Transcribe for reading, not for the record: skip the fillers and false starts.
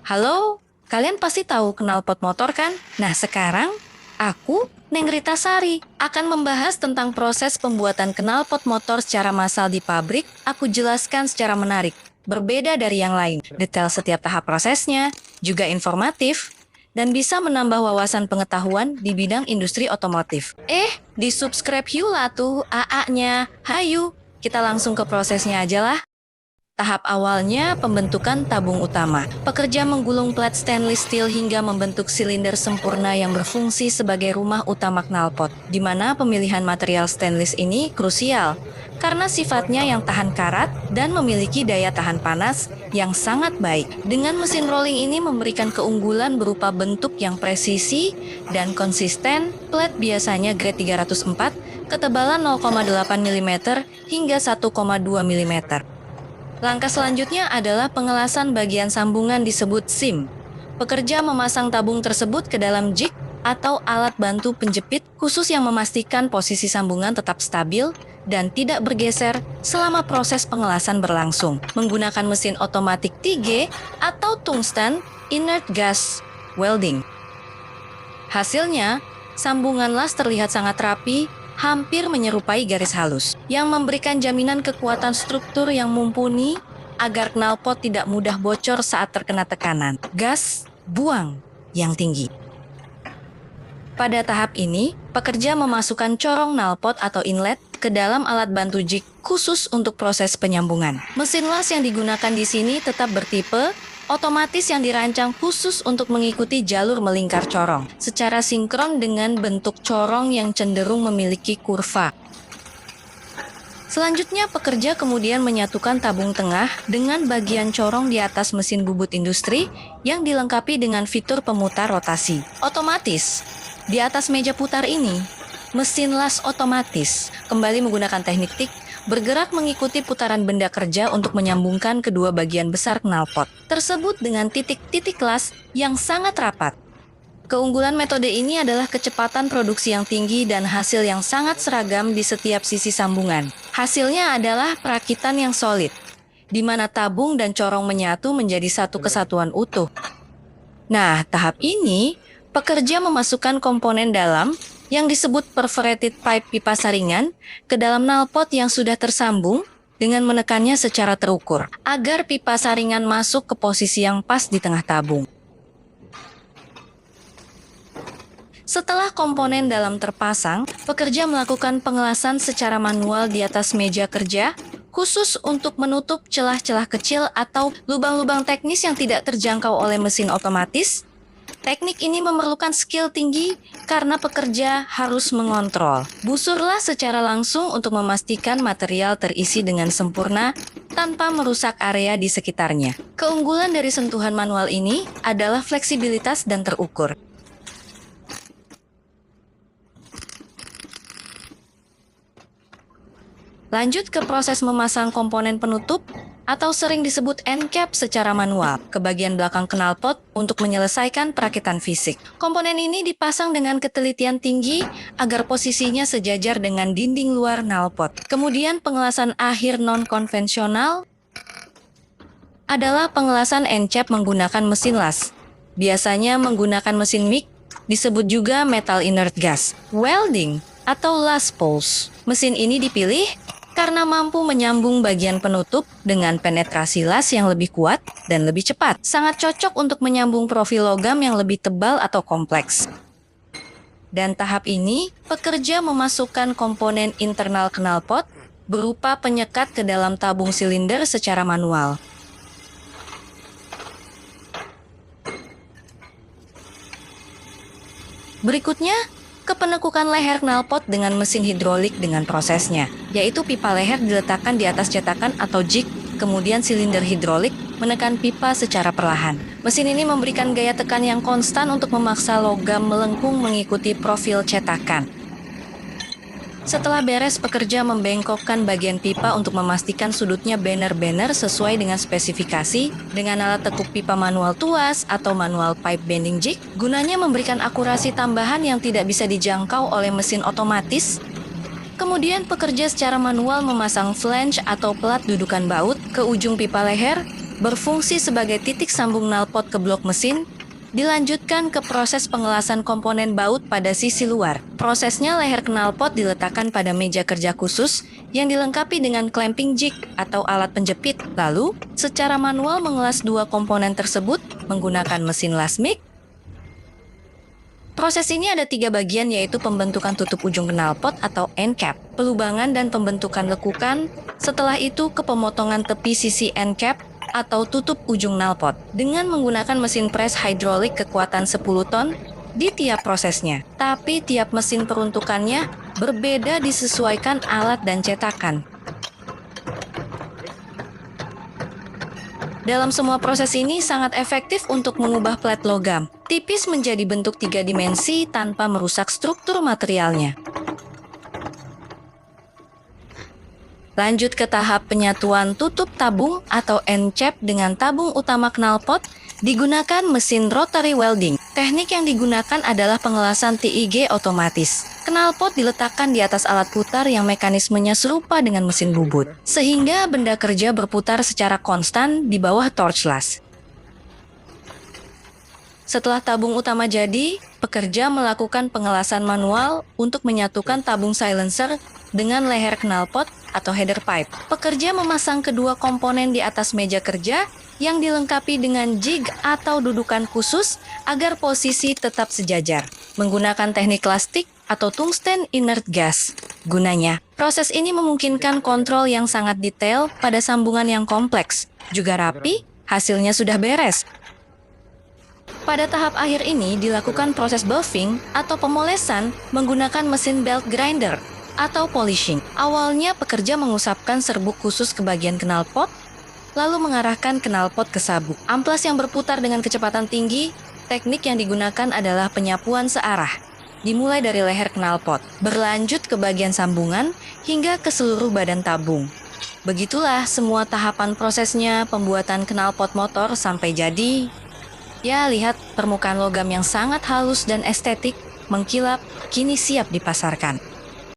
Halo, kalian pasti tahu knalpot motor kan? Nah sekarang, aku, Neng Rita Sari, akan membahas tentang proses pembuatan knalpot motor secara massal di pabrik. Aku jelaskan secara menarik, berbeda dari yang lain. Detail setiap tahap prosesnya, juga informatif, dan bisa menambah wawasan pengetahuan di bidang industri otomotif. Di subscribe yuk lah tuh AA-nya. Hayu, kita langsung ke prosesnya aja lah. Tahap awalnya, pembentukan tabung utama. Pekerja menggulung plat stainless steel hingga membentuk silinder sempurna yang berfungsi sebagai rumah utama knalpot, di mana pemilihan material stainless ini krusial, karena sifatnya yang tahan karat dan memiliki daya tahan panas yang sangat baik. Dengan mesin rolling ini memberikan keunggulan berupa bentuk yang presisi dan konsisten. Plat biasanya grade 304, ketebalan 0,8 mm hingga 1,2 mm. Langkah selanjutnya adalah pengelasan bagian sambungan disebut SIM. Pekerja memasang tabung tersebut ke dalam jig atau alat bantu penjepit khusus yang memastikan posisi sambungan tetap stabil dan tidak bergeser selama proses pengelasan berlangsung. Menggunakan mesin otomatik TIG atau tungsten inert gas welding. Hasilnya, sambungan las terlihat sangat rapi, hampir menyerupai garis halus, yang memberikan jaminan kekuatan struktur yang mumpuni agar knalpot tidak mudah bocor saat terkena tekanan gas buang yang tinggi. Pada tahap ini, pekerja memasukkan corong knalpot atau inlet ke dalam alat bantu jig khusus untuk proses penyambungan. Mesin las yang digunakan di sini tetap bertipe otomatis yang dirancang khusus untuk mengikuti jalur melingkar corong, secara sinkron dengan bentuk corong yang cenderung memiliki kurva. Selanjutnya, pekerja kemudian menyatukan tabung tengah dengan bagian corong di atas mesin bubut industri yang dilengkapi dengan fitur pemutar rotasi otomatis. Di atas meja putar ini, mesin las otomatis kembali menggunakan teknik TIG bergerak mengikuti putaran benda kerja untuk menyambungkan kedua bagian besar knalpot tersebut dengan titik-titik las yang sangat rapat. Keunggulan metode ini adalah kecepatan produksi yang tinggi dan hasil yang sangat seragam di setiap sisi sambungan. Hasilnya adalah perakitan yang solid, di mana tabung dan corong menyatu menjadi satu kesatuan utuh. Nah, tahap ini, pekerja memasukkan komponen dalam yang disebut perforated pipe pipa saringan ke dalam knalpot yang sudah tersambung dengan menekannya secara terukur agar pipa saringan masuk ke posisi yang pas di tengah tabung. Setelah komponen dalam terpasang, pekerja melakukan pengelasan secara manual di atas meja kerja khusus untuk menutup celah-celah kecil atau lubang-lubang teknis yang tidak terjangkau oleh mesin otomatis. Teknik ini memerlukan skill tinggi karena pekerja harus mengontrol busurlah secara langsung untuk memastikan material terisi dengan sempurna tanpa merusak area di sekitarnya. Keunggulan dari sentuhan manual ini adalah fleksibilitas dan terukur. Lanjut ke proses memasang komponen penutup atau sering disebut end cap secara manual ke bagian belakang knalpot untuk menyelesaikan perakitan fisik. Komponen ini dipasang dengan ketelitian tinggi agar posisinya sejajar dengan dinding luar knalpot. Kemudian pengelasan akhir non-konvensional adalah pengelasan end cap menggunakan mesin las. Biasanya menggunakan mesin MIG, disebut juga metal inert gas welding atau las pulse. Mesin ini dipilih karena mampu menyambung bagian penutup dengan penetrasi las yang lebih kuat dan lebih cepat. Sangat cocok untuk menyambung profil logam yang lebih tebal atau kompleks. Dan tahap ini, pekerja memasukkan komponen internal knalpot berupa penyekat ke dalam tabung silinder secara manual. Berikutnya, kepenekukan leher knalpot dengan mesin hidrolik dengan prosesnya, yaitu pipa leher diletakkan di atas cetakan atau jig, kemudian silinder hidrolik menekan pipa secara perlahan. Mesin ini memberikan gaya tekan yang konstan untuk memaksa logam melengkung mengikuti profil cetakan. Setelah beres, pekerja membengkokkan bagian pipa untuk memastikan sudutnya benar-benar sesuai dengan spesifikasi dengan alat tekuk pipa manual tuas atau manual pipe bending jig. Gunanya memberikan akurasi tambahan yang tidak bisa dijangkau oleh mesin otomatis. Kemudian pekerja secara manual memasang flange atau pelat dudukan baut ke ujung pipa leher berfungsi sebagai titik sambung knalpot ke blok mesin, dilanjutkan ke proses pengelasan komponen baut pada sisi luar. Prosesnya leher knalpot diletakkan pada meja kerja khusus yang dilengkapi dengan clamping jig atau alat penjepit. Lalu, secara manual mengelas dua komponen tersebut menggunakan mesin lasmik. Proses ini ada 3 bagian, yaitu pembentukan tutup ujung knalpot atau end cap, pelubangan dan pembentukan lekukan. Setelah itu ke pemotongan tepi sisi end cap atau tutup ujung knalpot dengan menggunakan mesin pres hidrolik kekuatan 10 ton di tiap prosesnya. Tapi tiap mesin peruntukannya berbeda disesuaikan alat dan cetakan. Dalam semua proses ini sangat efektif untuk mengubah plat logam tipis menjadi bentuk 3 dimensi tanpa merusak struktur materialnya. Lanjut ke tahap penyatuan tutup tabung atau end cap dengan tabung utama knalpot, digunakan mesin rotary welding. Teknik yang digunakan adalah pengelasan TIG otomatis. Knalpot diletakkan di atas alat putar yang mekanismenya serupa dengan mesin bubut, sehingga benda kerja berputar secara konstan di bawah torch lash. Setelah tabung utama jadi, pekerja melakukan pengelasan manual untuk menyatukan tabung silencer dengan leher knalpot atau header pipe. Pekerja memasang kedua komponen di atas meja kerja yang dilengkapi dengan jig atau dudukan khusus agar posisi tetap sejajar. Menggunakan teknik lastik atau tungsten inert gas. Gunanya, proses ini memungkinkan kontrol yang sangat detail pada sambungan yang kompleks. Juga rapi, hasilnya sudah beres. Pada tahap akhir ini dilakukan proses buffing atau pemolesan menggunakan mesin belt grinder atau polishing. Awalnya pekerja mengusapkan serbuk khusus ke bagian knalpot, lalu mengarahkan knalpot ke sabuk. Amplas yang berputar dengan kecepatan tinggi, teknik yang digunakan adalah penyapuan searah. Dimulai dari leher knalpot, berlanjut ke bagian sambungan, hingga ke seluruh badan tabung. Begitulah semua tahapan prosesnya pembuatan knalpot motor sampai jadi. Ya, lihat permukaan logam yang sangat halus dan estetik, mengkilap, kini siap dipasarkan.